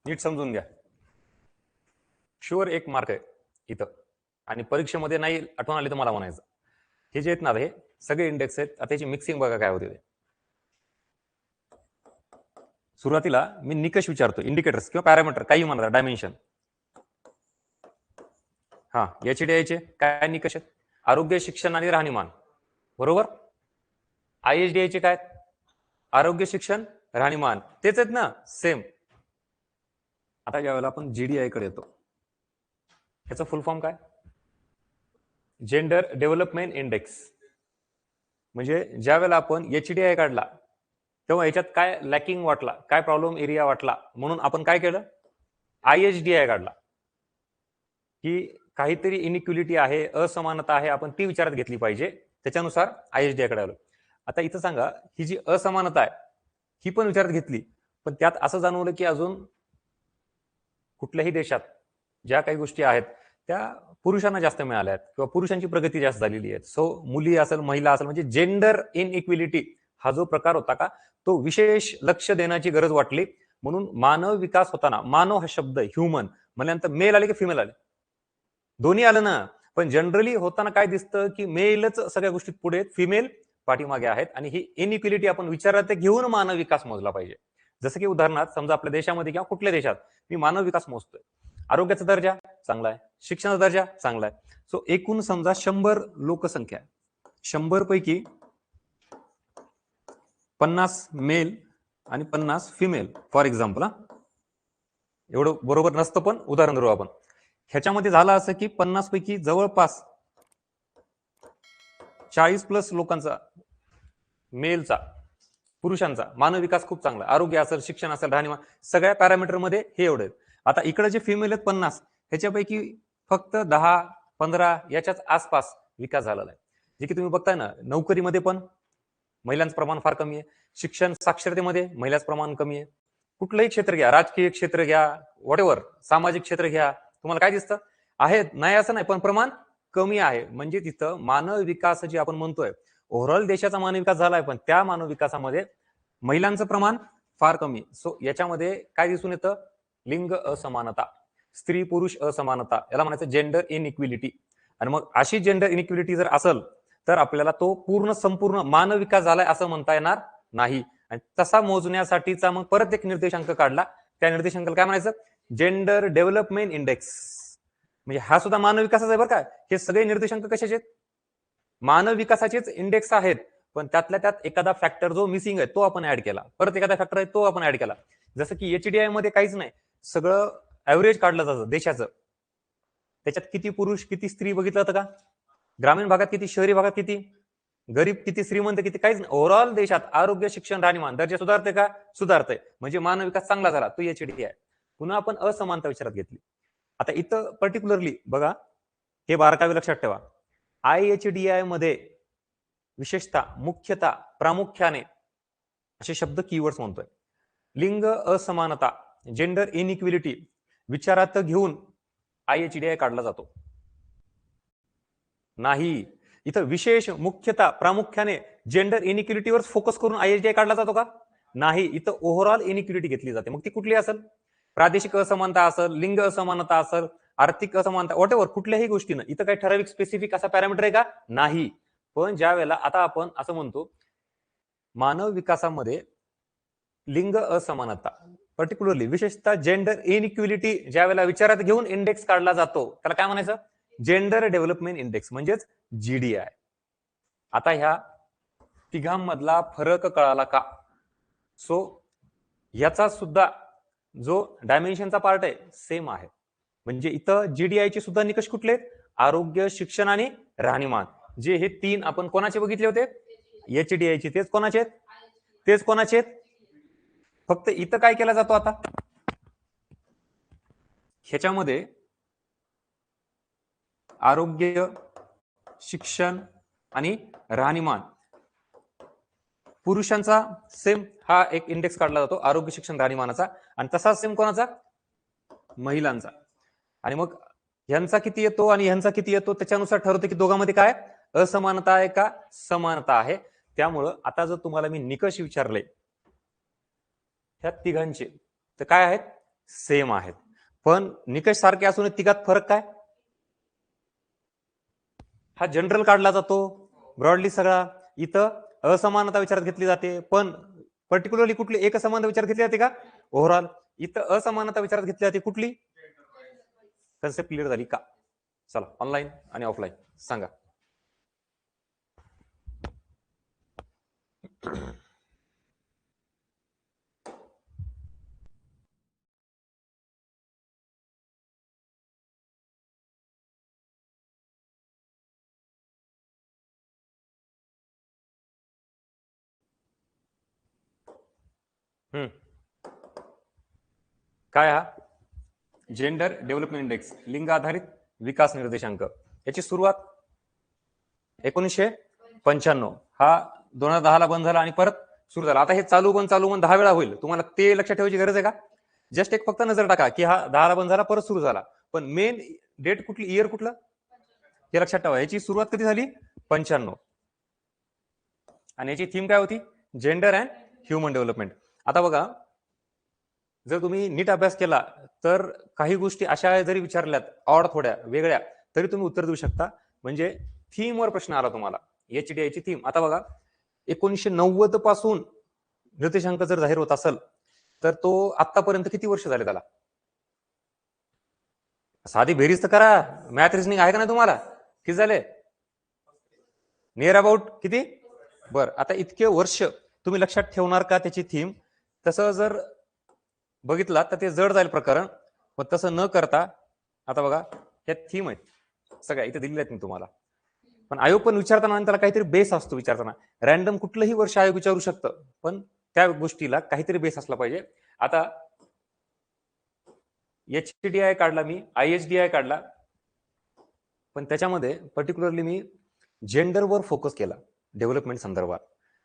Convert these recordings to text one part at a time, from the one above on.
नीट समजून घ्या. शुअर एक मार्क आहे इथं, आणि परीक्षेमध्ये नाही आठवण आली तर मला म्हणायचं. हे जे आहेत ना, हे सगळे इंडेक्स आहेत. आता याची मिक्सिंग बघा काय होते. सुरुवातीला मी निकष विचारतो, इंडिकेटर्स किंवा पॅरामीटर काही म्हणा, डायमेन्शन. हा, याचे द्यायचे काय निकष आहेत? आरोग्य, शिक्षण आणि राहणीमान, बरोबर. IHDI चे काय? आरोग्य, शिक्षण, राहणीमान, तेच आहेत ना, सेम. आता यावेळेला आपण GDI कडे येतो. याचा फुल फॉर्म काय? Gender development index. म्हणजे ज्या वेळेला आपण HDI काढला तेव्हा याच्यात काय लॅकिंग वाटला, काय प्रॉब्लेम एरिया वाटला, म्हणून आपण काय केलं? IHDI काढला, की काहीतरी इनइक्विलिटी आहे, असमानता आहे, आपण ती विचारात घेतली पाहिजे. त्याच्यानुसार IHDI कडे आलो. आता इथं सांगा, ही जी असमानता आहे ही पण विचारात घेतली, पण त्यात असं जाणवलं की अजून कुठल्याही देशात ज्या काही गोष्टी आहेत त्या पुरुषांना जास्त मिळाल्या आहेत किंवा पुरुषांची प्रगती जास्त झालेली आहे. सो मुली असेल, महिला असेल, म्हणजे जेंडर इनइक्विलिटी हा जो प्रकार होता का, तो विशेष लक्ष देण्याची गरज वाटली. म्हणून मानव विकास होताना, मानव हा शब्द ह्युमन म्हणल्यानंतर मेल आले की फिमेल आले? दोन्ही आलं ना. पण जनरली होताना काय दिसतं की मेलच सगळ्या गोष्टीत पुढे, फिमेल पाठीमागे आहेत. आणि ही इनइक्विलिटी आपण विचारात घेऊन मानव विकास मोजला पाहिजे. जसं की उदाहरणार्थ समजा आपल्या देशामध्ये किंवा कुठल्या देशात मी मानव विकास मोजतोय, आरोग्याचा दर्जा चांगला आहे, शिक्षणाचा दर्जा चांगला आहे. सो एकूण समजा 100 लोकसंख्या, 100 पैकी 50 मेल आणि 50 फिमेल, फॉर एक्झाम्पल. एवढं बरोबर नसतं, पण उदाहरण धरू आपण. ह्याच्यामध्ये झालं असं की 50 पैकी जवळपास 40+ लोकांचा, मेलचा, पुरुषांचा मानव विकास खूप चांगला, आरोग्य असेल, शिक्षण असेल, राहणीमान, सगळ्या पॅरामीटर मध्ये हे एवढे. आता इकडे जे फिमेल आहेत 50, ह्याच्यापैकी फक्त 10-15 याच्याच आसपास विकास झालेला आहे. जे की तुम्ही बघताय ना, नोकरीमध्ये पण महिलांचं प्रमाण फार कमी आहे, शिक्षण साक्षरतेमध्ये महिलांचं प्रमाण कमी आहे. कुठलंही क्षेत्र घ्या, राजकीय क्षेत्र घ्या, व्हॉटएव्हर, सामाजिक क्षेत्र घ्या, तुम्हाला काय दिसतं? आहेत, नाही असं नाही, पण प्रमाण कमी आहे. म्हणजे तिथं मानव विकास जे आपण म्हणतोय, ओव्हरऑल देशाचा मानव विकास झालाय, पण त्या मानव विकासामध्ये महिलांचं प्रमाण फार कमी. सो याच्यामध्ये काय दिसून येतं? लिंग असमानता, स्त्री पुरुष असमानता, याला म्हणायचं जेंडर इनइक्विलिटी. आणि मग अशी जेंडर इनइक्विलिटी जर असेल तर आपल्याला तो पूर्ण संपूर्ण मानव विकास झालाय असं म्हणता येणार नाही. आणि तसा मोजण्यासाठीचा मग परत एक निर्देशांक काढला. त्या निर्देशांकाला काय म्हणायचं? Gender development index. म्हणजे हा सुद्धा मानव विकासाचा आहे बरं का. हे सगळे निर्देशांक कशाचे आहेत? मानव विकासाचेच इंडेक्स आहेत. पण त्यातल्या त्यात एखादा फॅक्टर जो मिसिंग आहे तो आपण ऍड केला, परत एखादा फॅक्टर आहे तो आपण ऍड केला. जसं की HDI मध्ये काहीच नाही, सगळं ऍव्हरेज काढलं जातं देशाचं. त्याच्यात किती पुरुष किती स्त्री बघितलं होतं का? ग्रामीण भागात किती, शहरी भागात किती, गरीब किती, श्रीमंत किती, काहीच नाही. ओव्हरऑल देशात आरोग्य, शिक्षण, राहणीमान दर्जा सुधारते का? सुधारते. म्हणजे मानव विकास चांगला झाला, तो HDI. पुन्हा आपण असमानता विचारात घेतली. आता इथं पर्टिक्युलरली बघा, हे बारकावे लक्षात ठेवा. IHDI मध्ये विशेषतः, मुख्यतः, प्रामुख्याने असे शब्द कीवर्ड्स म्हणतोय. लिंग असमानता, जेंडर इनइक्विलिटी विचारात घेऊन IHDI काढला जातो नाही. इथं विशेष, मुख्यतः, प्रामुख्याने जेंडर इनइक्विलिटीवर फोकस करून IHDI काढला जातो का? नाही. इथं ओव्हरऑल इनइक्विलिटी घेतली जाते. मग ती कुठली असेल? प्रादेशिक असमानता असेल, लिंग असमानता असेल, आर्थिक असमानता, व्हॉटएव्हर, कुठल्याही गोष्टीनं. इथं काही ठराविक स्पेसिफिक असा पॅरामीटर आहे का? नाही. पण ज्या वेळेला आता आपण असं म्हणतो मानव विकासामध्ये लिंग असमानता, पर्टिक्युलरली विशेषतः जेंडर इनइक्विलिटी ज्या वेळेला विचारात घेऊन इंडेक्स काढला जातो, त्याला काय म्हणायचं? जेंडर डेव्हलपमेंट इंडेक्स, म्हणजेच GDI. आता ह्या तिघांमधला फरक कळाला का? सो याचा सुद्धा जो डायमेन्शनचा पार्ट आहे सेम आहे. म्हणजे इथं GDI चे सुद्धा निकष कुठले? आरोग्य, शिक्षण आणि राहणीमान. जे हे 3 आपण कोणाचे बघितले होते? HDI चे. तेच कोणाचे? तेच कोणाचे? फक्त इथं काय केला जातो आता? ह्याच्यामध्ये आरोग्य, शिक्षण आणि राहणीमान पुरुषांचा सेम हा एक इंडेक्स काढला जातो, आरोग्य, शिक्षण, राहणीमानाचा. आणि तसाच सेम कोणाचा? महिलांचा. आणि मग ह्यांचा किती येतो आणि ह्यांचा किती येतो त्याच्यानुसार ठरवतो की दोघांमध्ये काय असमानता आहे का समानता आहे. त्यामुळं आता जर तुम्हाला मी निकष विचारले ह्या तिघांचे तर काय आहेत सेम आहेत, पण निकष सारखे असून तिघात फरक काय हा जनरल काढला जातो ब्रॉडली सगळा. इथं असमानता विचारात घेतली जाते, पण पर्टिक्युलरली कुठली एक असमानता विचारात घेतली जाते का ओव्हरऑल. इथं असमानता विचारात घेतली जाते कुठली कन्सेप्ट क्लिअर झाली का. चला ऑनलाईन आणि ऑफलाईन सांगा. काय हा जेंडर डेव्हलपमेंट इंडेक्स लिंग आधारित विकास निर्देशांक याची सुरुवात 1995 हा 2010 ला बंद झाला आणि परत सुरू झाला. आता हे चालू बंद 10 वेळा होईल, तुम्हाला ते लक्षात ठेवायची गरज आहे का. जस्ट एक फक्त नजर टाका की हा 10 ला बंद झाला परत सुरू झाला, पण मेन डेट कुठली इयर कुठलं हे लक्षात ठेवा. याची सुरुवात कधी झाली 95 आणि याची थीम काय होती जेंडर अँड ह्युमन डेव्हलपमेंट. आता बघा जर तुम्ही नीट अभ्यास केला तर काही गोष्टी अशा जरी विचारल्यात ऑड थोड्या वेगळ्या तरी तुम्ही उत्तर देऊ शकता. म्हणजे थीमवर प्रश्न आला तुम्हाला एचडीआयची थीम. आता बघा 1990 पासून निर्देशांक जर जाहीर होत असेल तर तो आतापर्यंत किती वर्ष झाले त्याला. साधी बेरीज तर करा, मॅथ रिजनिंग आहे का नाही तुम्हाला. किती झाले नियर अबाउट किती बर. आता इतके वर्ष तुम्ही लक्षात ठेवणार का त्याची थीम. तसं जर बघितला तर ते जड जाईल प्रकरण, पण तसं न करता आता बघा ह्या थीम आहेत सगळ्या इथे दिलेल्या आहेत मी तुम्हाला. पण आयोग पण विचारताना त्याला काहीतरी बेस असतो. विचारताना रॅन्डम कुठलंही वर्ष आयोग विचारू शकतं, पण त्या गोष्टीला काहीतरी बेस असला पाहिजे. आता एचडीआय काढला मी, आयएचडीआय काढला, पण त्याच्यामध्ये पर्टिक्युलरली मी जेंडरवर फोकस केला डेव्हलपमेंट संदर्भात.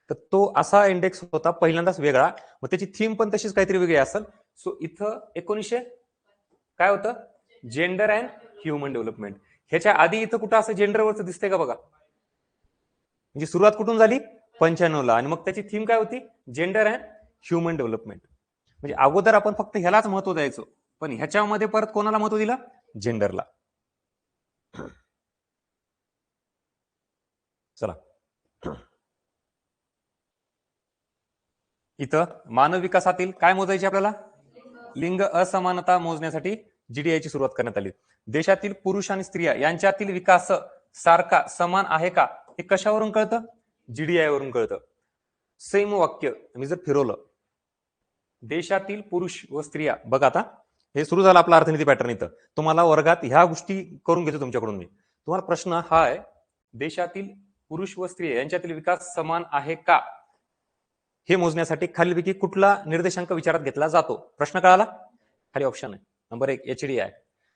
तर तो असा इंडेक्स होता पहिल्यांदाच वेगळा, मग त्याची थीम पण तशीच काहीतरी वेगळी असेल. सो इथं 1900 काय होतं जेंडर अँड ह्युमन डेव्हलपमेंट. ह्याच्या आधी इथं कुठं असं जेंडरवरच दिसतंय का बघा. म्हणजे सुरुवात कुठून झाली 95 ला आणि मग त्याची थीम काय होती जेंडर अँड ह्युमन डेव्हलपमेंट. म्हणजे अगोदर आपण फक्त ह्यालाच महत्व द्यायचो, पण ह्याच्यामध्ये परत कोणाला महत्व दिलं जेंडरला. चला इथं मानव विकासातील काय मोजायचे आपल्याला लिंग असमानता मोजण्यासाठी जीडीआयची सुरुवात करण्यात आली. देशातील पुरुष आणि स्त्रिया यांच्यातील विकास सारखा समान आहे का हे कशावरून कळतं जीडीआय वरून कळतं. सेम वाक्य मी जर फिरवलं देशातील पुरुष व स्त्रिया, बघा आता हे सुरू झालं आपला अर्थनीती पॅटर्न. इथं तुम्हाला वर्गात ह्या गोष्टी करून घेतो तुमच्याकडून मी. तुम्हाला प्रश्न हा आहे देशातील पुरुष व स्त्रिया यांच्यातील विकास समान आहे का हे मोजण्यासाठी खालीलपैकी कुठला निर्देशांक विचारात घेतला जातो. प्रश्न कळाला. खाली ऑप्शन आहे नंबर 1 एचडीआय,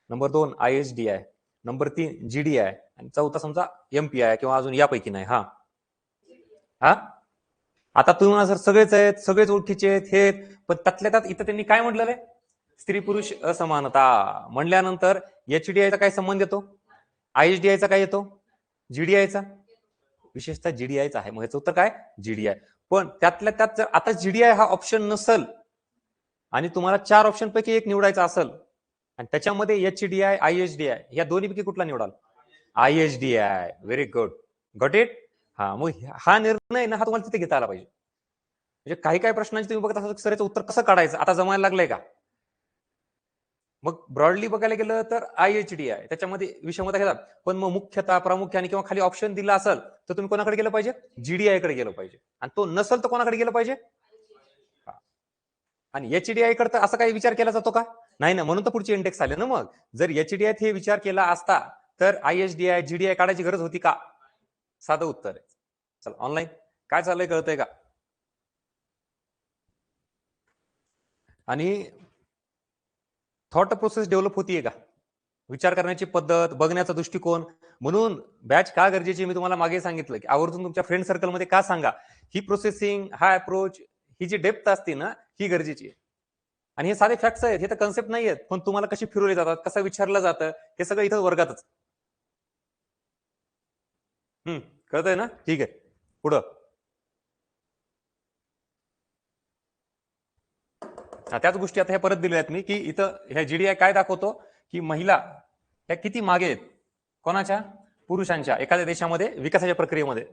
नंबर 2 आयएचडीआय, नंबर 3 जीडीआय आणि चौथा समजा एमपीआय किंवा अजून यापैकी नाही. हा हा आता तुम्हाला जर सगळेच आहेत सगळेच ओळखीचे आहेत हे, पण त्यातल्या त्यात इथं त्यांनी काय म्हटलेलं आहे स्त्री पुरुष असमानता म्हणल्यानंतर एचडीआयचा काय संबंध येतो आयएचडीआयचा काय येतो जीडीआयचा, विशेषतः जीडीआयचा आहे. मग याचं उत्तर काय जीडीआय. पण त्यातल्या त्यात जर आता जीडीआय हा ऑप्शन नसल आणि तुम्हाला 4 ऑप्शन पैकी एक निवडायचा असेल आणि त्याच्यामध्ये एचडीआय आयएचडीआय या दोन्हीपैकी कुठला निवडाल IHDI. Very good got it. हा मग हा निर्णय ना हा तुम्हाला तिथे घेता आला पाहिजे. म्हणजे काही काही प्रश्नांची तुम्ही बघत असाल सर याचं उत्तर कसं काढायचं आता जमायला लागलंय का. मग ब्रॉडली बघायला गेलं तर आयएचडीआय त्याच्यामध्ये विषमता घेतात, पण मग मुख्यतः प्रामुख्याने किंवा खाली ऑप्शन दिला असेल तर तुम्ही कोणाकडे गेलं पाहिजे जीडीआय कडे गेलं पाहिजे, आणि तो नसेल तर कोणाकडे गेलं पाहिजे. आणि एचडीआय कडे तर असा काही विचार केला जातो का नाही ना, म्हणून तर पुढचे इंडेक्स आले ना. मग जर एचडीआय हे विचार केला असता तर आयएचडीआय जीडीआय काढायची गरज होती का. साधं उत्तर आहे. चला ऑनलाईन काय चाललंय कळतंय का. आणि थॉट प्रोसेस डेव्हलप होतीये का, विचार करण्याची पद्धत बघण्याचा दृष्टिकोन. म्हणून बॅच का गरजेची मी तुम्हाला मागे सांगितलं की आवर्जून तुमच्या फ्रेंड सर्कलमध्ये का सांगा ही प्रोसेसिंग हा अप्रोच ही जी डेप्थ असते ना ही गरजेची आहे. आणि हे साधे फॅक्ट्स आहेत, हे तर कन्सेप्ट नाही आहेत, पण तुम्हाला कशी फिरवले जातात, कसं विचारलं जातं, हे सगळं इथं वर्गातच. कळतंय ना? ठीक आहे, पुढं. त्याच गोष्टी आता ह्या परत दिल्या आहेत मी, की इथं ह्या जीडीआय काय दाखवतो, की महिला ह्या किती मागे आहेत कोणाच्या, पुरुषांच्या एखाद्या देशामध्ये विकासाच्या प्रक्रियेमध्ये.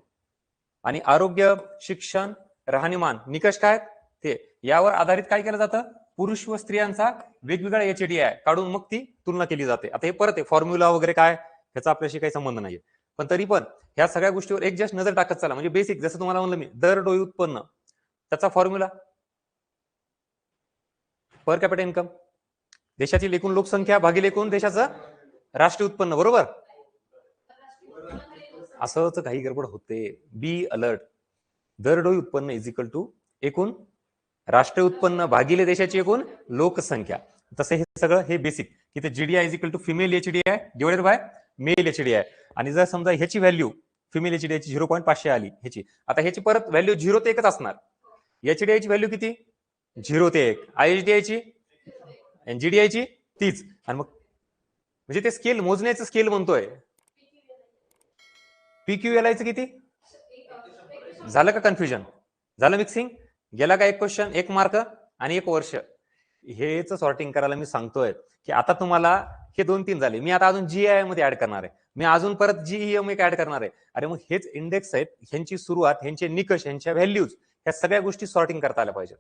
आणि आरोग्य, शिक्षण, राहणीमान निकष काय ते यावर आधारित काय केलं जातं, पुरुष व स्त्रियांचा वेगवेगळा एचडीआय काढून मग ती तुलना केली जाते. आता हे परत आहे फॉर्म्युला वगैरे काय, ह्याचा आपल्याशी काही संबंध नाहीये, पण तरी पण ह्या सगळ्या गोष्टीवर एक जस्ट नजर टाकत चला. म्हणजे बेसिक, जसं तुम्हाला म्हणलं मी, दर डोळी उत्पन्न, त्याचा फॉर्म्युला पर कॅपिटल इन्कम, देशातील एकूण लोकसंख्या भागिले एकूण देशाचं राष्ट्रीय उत्पन्न, बरोबर. असंच काही गडबड होते. Be alert. दरडोई उत्पन्न इज इक्वल टू एकूण राष्ट्रीय उत्पन्न भागिले देशाची एकूण लोकसंख्या. तसं हे सगळं हे बेसिक, की ते GDI is equal to female HDI divided by male HDI. आणि जर समजा ह्याची व्हॅल्यू फिमेल एचडीआय ची 0.500 आली ह्याची, आता ह्याची परत व्हॅल्यू 0 ते 1च असणार. एचडीआय ची व्हॅल्यू किती, 0 ते 1. आयएचडीआय ची, जीडीआय ची तीच. आणि मग म्हणजे ते स्केल मोजण्याचं स्केल म्हणतोय. पीक्यूएलआयचं किती झालं का, कन्फ्युजन झालं, मिक्सिंग गेला का, एक क्वेश्चन 1 मार्क आणि 1 वर्ष. हेच सॉर्टिंग करायला मी सांगतोय, की आता तुम्हाला हे 2-3 झाले, मी आता अजून जीआय मध्ये ऍड करणार आहे, मी अजून परत जीईएम ऍड करणार आहे. अरे मग हेच इंडेक्स आहेत, ह्यांची सुरुवात, ह्यांचे निकष, ह्यांच्या व्हॅल्यूज, ह्या सगळ्या गोष्टी सॉर्टिंग करता आल्या पाहिजेत.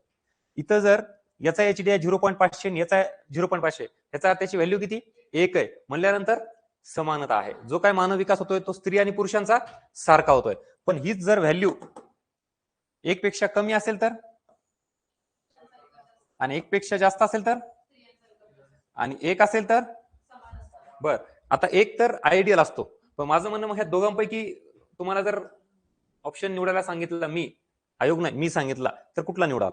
इथं जर याचा एचडीआय 0.500 याचा 0.500, याचा त्याची व्हॅल्यू किती 1 आहे म्हणल्यानंतर समानता आहे. जो काय मानव विकास होतोय तो स्त्री आणि पुरुषांचा सारखा होतोय. पण हीच जर व्हॅल्यू 1 पेक्षा कमी असेल तर, आणि 1 पेक्षा जास्त असेल तर, आणि 1 असेल तर, बर. आता 1 तर आयडियल असतो, पण माझं म्हणणं मग ह्या दोघांपैकी तुम्हाला जर ऑप्शन निवडायला सांगितलं, मी आयोग नाही, मी सांगितला, तर कुठला निवडाल?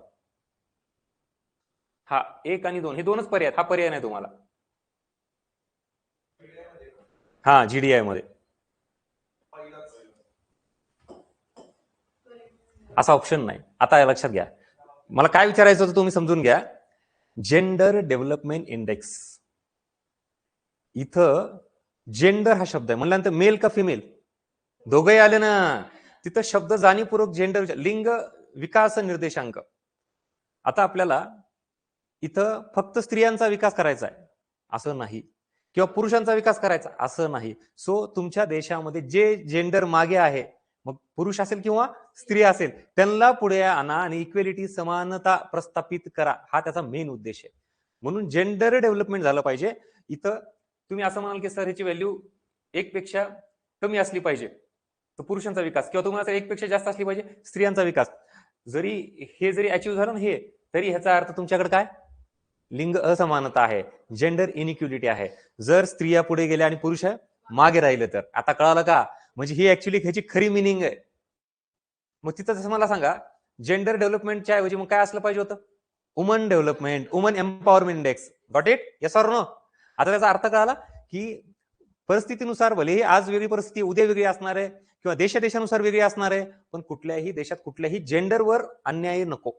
हा 1 आणि 2 हे दोनच पर्याय, हा पर्याय नाही तुम्हाला. हा जीडीआय मध्ये असा ऑप्शन नाही. आता लक्षात घ्या, मला काय विचारायचं होतं तुम्ही समजून घ्या. जेंडर डेव्हलपमेंट इंडेक्स, इथं जेंडर हा शब्द आहे म्हणल्यानंतर मेल का फिमेल दोघंही आले ना. तिथं शब्द जाणीवपूर्वक जेंडर, लिंग विकास निर्देशांक. आता आपल्याला इथं फक्त स्त्रियांचा विकास करायचा आहे असं नाही, किंवा पुरुषांचा विकास करायचा असं नाही. सो तुमच्या देशामध्ये जे जेंडर मागे आहे, मग पुरुष असेल किंवा स्त्री असेल, त्यांना पुढे आणा आणि इक्वेलिटी, समानता प्रस्थापित करा, हा त्याचा मेन उद्देश आहे. म्हणून जेंडर डेव्हलपमेंट झालं पाहिजे. इथं तुम्ही असं म्हणाल की सर ह्याची व्हॅल्यू 1 पेक्षा कमी असली पाहिजे तर पुरुषांचा विकास, किंवा तुम्हाला 1 पेक्षा जास्त असली पाहिजे स्त्रियांचा विकास. जरी हे जरी अचीव्ह झालं ना हे, तरी ह्याचा अर्थ तुमच्याकडे काय, लिंग असमानता आहे, जेंडर इनइक्युलिटी आहे. जर स्त्रिया पुढे गेल्या आणि पुरुष मागे राहिले तर. आता कळालं का, म्हणजे ही ऍक्च्युली ह्याची खरी मिनिंग आहे. मग तिथं जसं मला सांगा, जेंडर डेव्हलपमेंटच्या ऐवजी मग काय असलं पाहिजे होतं, woman development, woman empowerment index. Got it, yes or no? आता त्याचा अर्थ कळाला, की परिस्थितीनुसार भले आज वेगळी परिस्थिती उद्या वेगळी असणार आहे, किंवा देशानुसार वेगळी असणार आहे, पण कुठल्याही देशात कुठल्याही जेंडरवर अन्याय नको,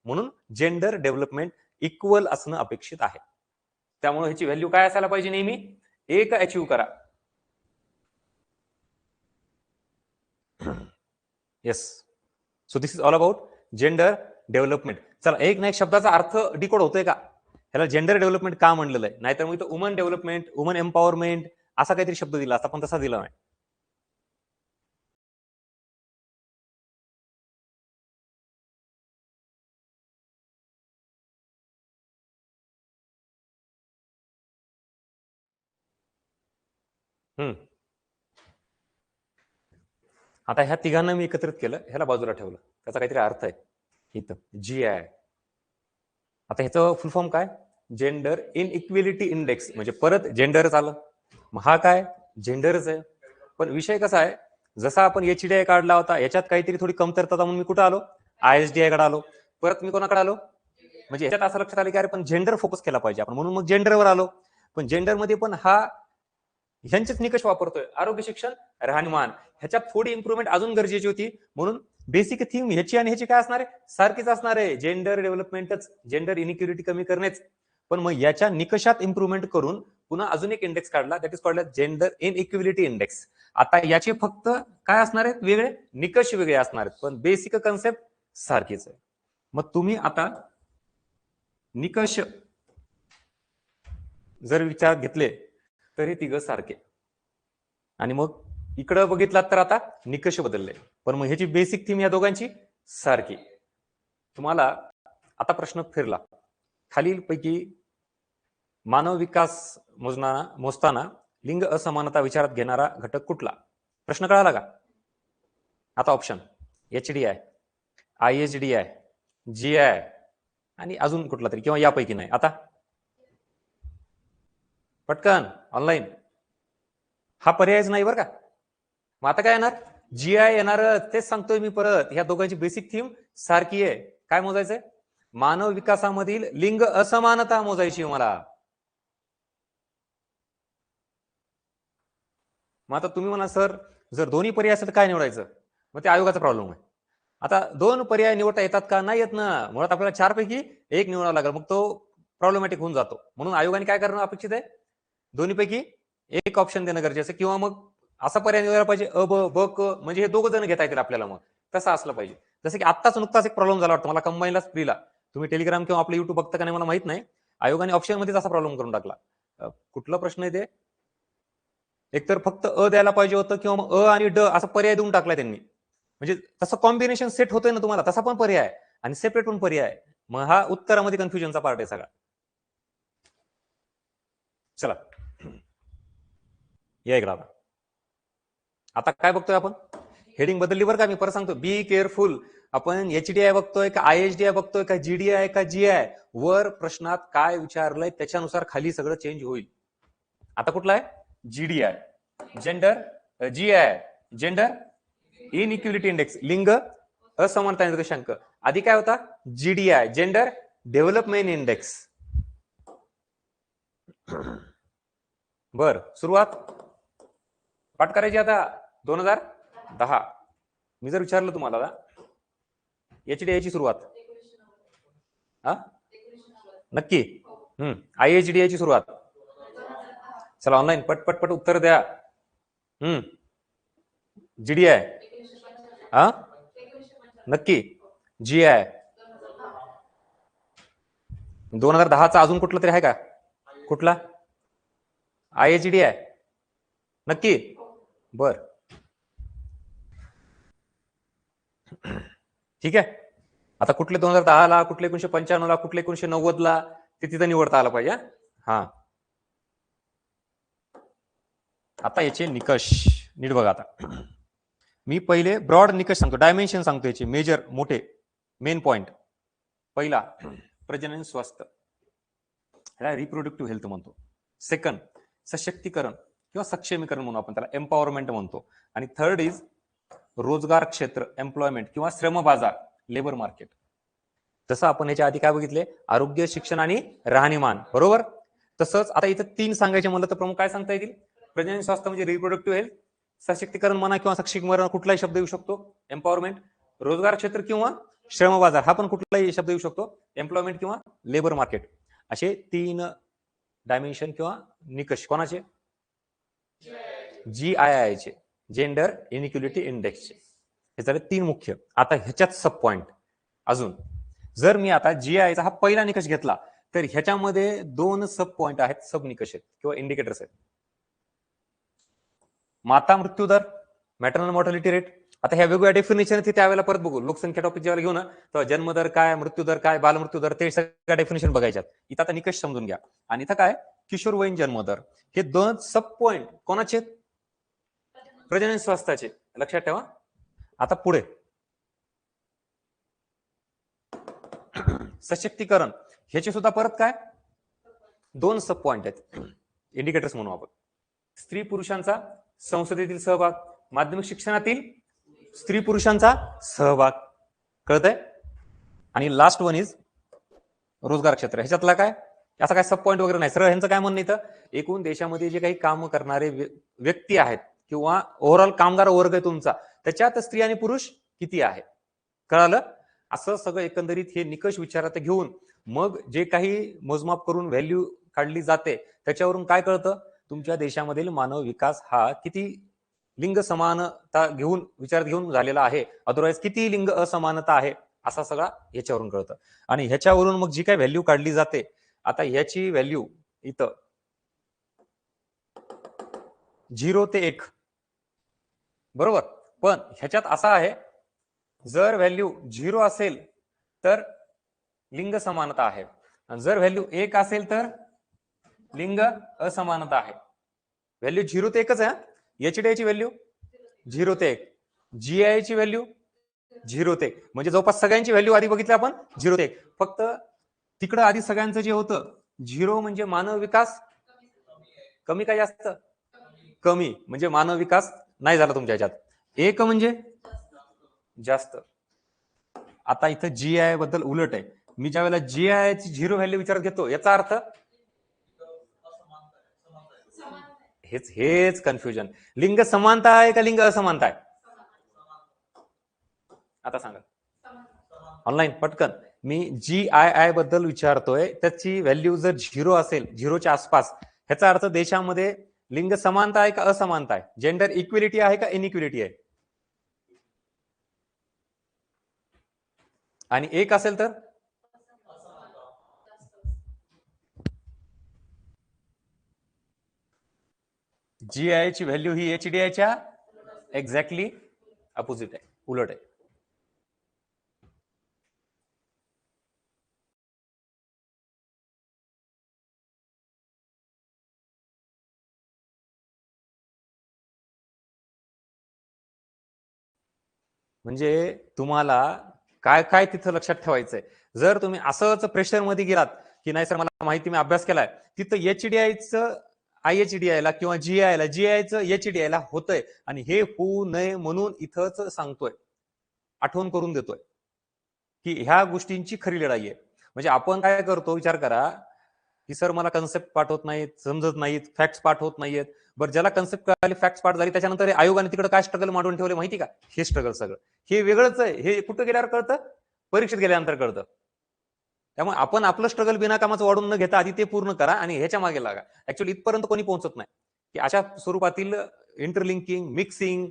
म्हणून जेंडर डेव्हलपमेंट इक्वल असणं अपेक्षित आहे. त्यामुळे ह्याची व्हॅल्यू काय असायला पाहिजे, नेहमी 1 अचीव्ह करा. Yes, so this is all about gender development. चला, एक ना एक शब्दाचा अर्थ डिकोड होतोय का, ह्याला जेंडर डेव्हलपमेंट का म्हणलेलं आहे? नाहीतर मग इथं वुमन डेव्हलपमेंट, वुमन एम्पॉवरमेंट असा काहीतरी शब्द दिला असता, पण तसा दिला नाही. आता ह्या तिघांना मी एकत्रित केलं, ह्याला बाजूला ठेवलं, त्याचा काहीतरी अर्थ आहे इथं, जीआय. आता ह्याचं फुल फॉर्म काय, जेंडर इनइक्वेलिटी इंडेक्स, म्हणजे परत जेंडरच आलं. मग हा काय, जेंडरच आहे. पण विषय कसा आहे, जसा आपण एचडीआय काढला होता, याच्यात काहीतरी थोडी कमतरता म्हणून मी कुठं आलो, आयएसडीआय कडे आलो. परत मी कोणाकडे आलो, म्हणजे याच्यात असं लक्षात आलं की अरे पण जेंडर फोकस केला पाहिजे आपण, म्हणून मग जेंडरवर आलो. पण जेंडर मध्ये पण हा ह्यांचेच निकष वापरतोय, आरोग्य, शिक्षण, राहणीमान. ह्याच्यात थोडी इम्प्रुव्हमेंट अजून गरजेची होती, म्हणून बेसिक थीम ह्याची आणि ह्याची काय असणार आहे, सारखीच असणार आहे. जेंडर डेव्हलपमेंटच, जेंडर इनइक्युलिटी कमी करण्याच. पण मग याच्या निकषात इम्प्रुव्हमेंट करून पुन्हा अजून एक इंडेक्स काढला, that is called gender inequality index. आता याचे फक्त काय असणार आहेत, वेगळे निकष वेगळे असणार आहेत, पण बेसिक कन्सेप्ट सारखीच आहे. मग तुम्ही आता निकष जर विचार घेतले तर हे तिघ सारखे, आणि मग इकडं बघितलात तर आता निकष बदलले, पण मग ह्याची बेसिक थीम या दोघांची सारखी. तुम्हाला आता प्रश्न फिरला, खालीलपैकी मानव विकास मोजताना लिंग असमानता विचारात घेणारा घटक कुठला? प्रश्न कळाला का? आता ऑप्शन HDI, IHDI, GI आणि अजून कुठला तरी, किंवा यापैकी नाही. आता पटकन ऑनलाईन, हा पर्यायच नाही बरं का. मग आता काय येणार? GI येणार. तेच सांगतोय मी परत, ह्या दोघांची बेसिक थीम सारखी आहे. काय मोजायचंय? मानव विकासामधील लिंग असमानता मोजायची मला. मग आता तुम्ही म्हणा सर जर दोन्ही पर्याय असेल तर काय निवडायचं? मग ते आयोगाचा प्रॉब्लेम आहे. आता दोन पर्याय निवडता येतात का? नाही येत ना. मुळात आपल्याला 4 पैकी 1 निवडावा लागेल, मग तो प्रॉब्लेमॅटिक होऊन जातो. म्हणून आयोगाने काय करणं अपेक्षित आहे? दोन्ही पैकी एक ऑप्शन देणं गरजेचं, किंवा मग असा पर्याय निवडायला पाहिजे अ ब ब क, म्हणजे हे दोघं जण घेता येतील आपल्याला. मग तसं असलं पाहिजे. जसं की आत्ताच नुकताच एक प्रॉब्लेम झाला वाटतं मला, कंबाईनला फ्रीला. तुम्ही टेलिग्राम किंवा आपलं युट्यूब बघता का नाही मला माहित नाही. आयोगाने ऑप्शन मध्येच असा प्रॉब्लेम करून टाकला. कुठला प्रश्न आहे ते? एकतर फक्त अ द्यायला पाहिजे होतं, किंवा मग अ आणि ड असा पर्याय देऊन टाकलाय त्यांनी. म्हणजे तसं कॉम्बिनेशन सेट होतोय ना तुम्हाला, तसा पण पर्याय आणि सेपरेट पण पर्याय. मग हा उत्तरामध्ये कन्फ्युजनचा पार्ट आहे सगळा. चला या इकडे. आता काय बघतोय आपण? हेडिंग बदलली बरं का, मी परत सांगतो, बी केअरफुल. आपण HDI बघतोय का IHDI बघतोय का GDI का GI? वर प्रश्नात काय विचारलंय त्याच्यानुसार खाली सगळं चेंज होईल. आता कुठला आहे? GDI, gender. GI, gender inequality index, लिंग असमानता निर्देशांक. आधी काय होता? GDI, gender development index. बर, सुरुवात पाठ करायची आता. 2010. मी जर विचारलं तुम्हाला HDI ची सुरुवात, हा नक्की? IHDI ची सुरुवात. चला ऑनलाईन पट उत्तर द्या. GDI, हा नक्की? GI 2010चा अजून कुठला तरी आहे का? कुठला? IHDI नक्की? बर, ठीक आहे. आता कुठले 2010 ला, कुठले 1995 ला, कुठले 1990 ला, ते तिथं निवडता आलं पाहिजे. हा आता याचे निकष नीट बघा. आता मी पहिले ब्रॉड निकष सांगतो, डायमेन्शन सांगतो याचे, मेजर मोठे मेन पॉइंट. पहिला प्रजनन स्वास्थ्य, ह्याला रिप्रोडक्टिव्ह हेल्थ म्हणतो. सेकंड सशक्तीकरण किंवा सक्षमीकरण म्हणून आपण त्याला, एम्पॉवरमेंट म्हणतो. आणि थर्ड इज रोजगार क्षेत्र, एम्प्लॉयमेंट किंवा श्रम बाजार, लेबर मार्केट. जसं आपण याच्या आधी काय बघितले? आरोग्य, शिक्षण आणि राहणीमान, बरोबर. तसंच आता इथं 3 सांगायचे म्हणलं तर प्रमुख काय सांगता येतील? प्रजनन स्वास्थ्य म्हणजे रिप्रोडक्टिव्ह हेल्थ, सशक्तीकरण म्हणा किंवा सक्षमीकरण कुठलाही शब्द येऊ शकतो, एम्पॉवरमेंट, रोजगार क्षेत्र किंवा श्रम बाजार हा पण कुठलाही शब्द येऊ शकतो, एम्प्लॉयमेंट किंवा लेबर मार्केट. असे 3 डायमेन्शन किंवा निकष कोणाचे? GII चे, जेंडर इनइक्युलिटी इंडेक्सचे. हे झाले 3 मुख्य. आता ह्याच्यात सब पॉइंट अजून, जर मी आता GI चा हा पहिला निकष घेतला तर ह्याच्यामध्ये 2 सब पॉइंट आहेत, सब निकष आहेत किंवा इंडिकेटर्स आहेत. माता मृत्यू दर, मॅटर्नल मॉर्टॅलिटी रेट. आता ह्या वेगवेगळ्या डेफिनेशन त्यावेळेला परत बघू, लोकसंख्या टॉपिक ज्यावेळेला घेऊ ना, तर जन्मदर काय, मृत्यूदर काय, बालमृत्यूदर, ते सगळ्या डेफिनेशन बघायच्यात. इथं आता निकष समजून घ्या. आणि इथं काय? किशोरवयीन जन्मदर. हे 2 सब पॉइंट कोणाचे? प्रजनन स्वास्थ्याचे, लक्षात ठेवा. आता पुढे सशक्तीकरण, ह्याचे सुद्धा परत काय? 2 सब पॉइंट आहेत, इंडिकेटर्स म्हणू आपण. स्त्री पुरुषांचा संसदेतील सहभाग, माध्यमिक शिक्षणातील स्त्री पुरुषांचा सहभाग, कळतंय? आणि लास्ट वन इज रोजगार क्षेत्र. ह्याच्यातला काय? असा काय सब पॉइंट वगैरे नाही, सरळ ह्यांचं काय म्हणणं इथं, एकूण देशामध्ये जे काही काम करणारे व्यक्ती आहेत किंवा ओव्हरऑल कामगार वर्ग आहे तुमचा, त्याच्यात स्त्री आणि पुरुष किती आहे कळालं? असं सगळं एकंदरीत हे निकष विचारात घेऊन मग जे काही मोजमाप करून व्हॅल्यू काढली जाते त्याच्यावरून काय कळतं, तुमच्या देशामधील मानव विकास हा किती लिंग समानता घेऊन विचारात घेऊन झालेला आहे, अदरवाईज किती लिंग असमानता आहे, असा सगळा ह्याच्यावरून कळतं. आणि ह्याच्यावरून मग जी काही व्हॅल्यू काढली जाते, आता ह्याची व्हॅल्यू इथं 0 ते 1, बरोबर. पण ह्याच्यात असा आहे, जर व्हॅल्यू 0 असेल तर लिंग समानता आहे, जर व्हॅल्यू 1 असेल तर लिंग असमानता आहे. व्हॅल्यू 0 ते 1च आहे. HDI ची व्हॅल्यू 0 ते 1, GI ची व्हॅल्यू 0 ते 1, म्हणजे जवळपास सगळ्यांची व्हॅल्यू आधी बघितली आपण 0 ते 1. फक्त तिकडं आधी सगळ्यांचं जे होतं 0 म्हणजे मानव विकास कमी काय जास्त कमी, म्हणजे मानव विकास नाही झाला तुमच्या ह्याच्यात. 1 म्हणजे जास्त. आता इथं GI बद्दल उलट आहे. मी ज्या वेळेला GI ची 0 व्हॅल्यू विचारात घेतो याचा अर्थ हेच कन्फ्युजन. लिंग समानता आहे का लिंग असमानता आहे? आता सांगा ऑनलाईन पटकन. मी GII बद्दल विचारतोय, त्याची व्हॅल्यू जर 0 असेल, 0च्या आसपास, ह्याचा अर्थ देशामध्ये लिंग समानता आहे का असमानता आहे, जेंडर इक्विलिटी आहे का इनइक्विलिटी आहे? आणि 1 असेल तर GI ची व्हॅल्यू ही HDI च्या एक्झॅक्टली अपोजिट आहे, उलट आहे. म्हणजे तुम्हाला काय काय तिथं लक्षात ठेवायचंय. जर तुम्ही असंच प्रेशर मध्ये गेलात की नाही सर मला माहिती, मी अभ्यास केलाय, तिथं HDIचं IHDI ला किंवा GIचं HDI ला होतंय, आणि हे होऊ नये म्हणून इथंच सांगतोय, आठवण करून देतोय की ह्या गोष्टींची खरी लढाई आहे. म्हणजे आपण काय करतो विचार करा की सर मला कन्सेप्ट पाठवत नाहीत, समजत नाहीत, फॅक्ट्स पाठवत नाहीयेत. बरं, ज्याला कन्सेप्ट कळाली, फॅक्ट्स पाठ झाली, त्याच्यानंतर आयोगाने तिकडे काय स्ट्रगल मांडून ठेवले माहिती का? हे स्ट्रगल सगळं हे वेगळंच आहे. हे कुठं गेल्यावर कळतं? परीक्षेत गेल्यानंतर कळतं. त्यामुळे आपण आपलं स्ट्रगल बिनाकामाचं वाढून न घेता आधी ते पूर्ण करा आणि ह्याच्या मागे लागा. ऍक्च्युअली इथपर्यंत कोणी पोहोचत नाही की अशा स्वरूपातील इंटरलिंकिंग, मिक्सिंग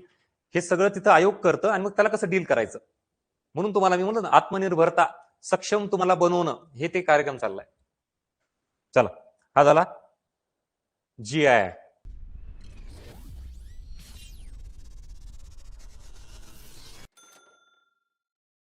हे सगळं तिथं आयोग करतं, आणि मग त्याला कसं डील करायचं. म्हणून तुम्हाला मी म्हणलं ना, आत्मनिर्भरता, सक्षम तुम्हाला बनवणं, हे ते कार्यक्रम चाललाय. चला, हा झाला GI.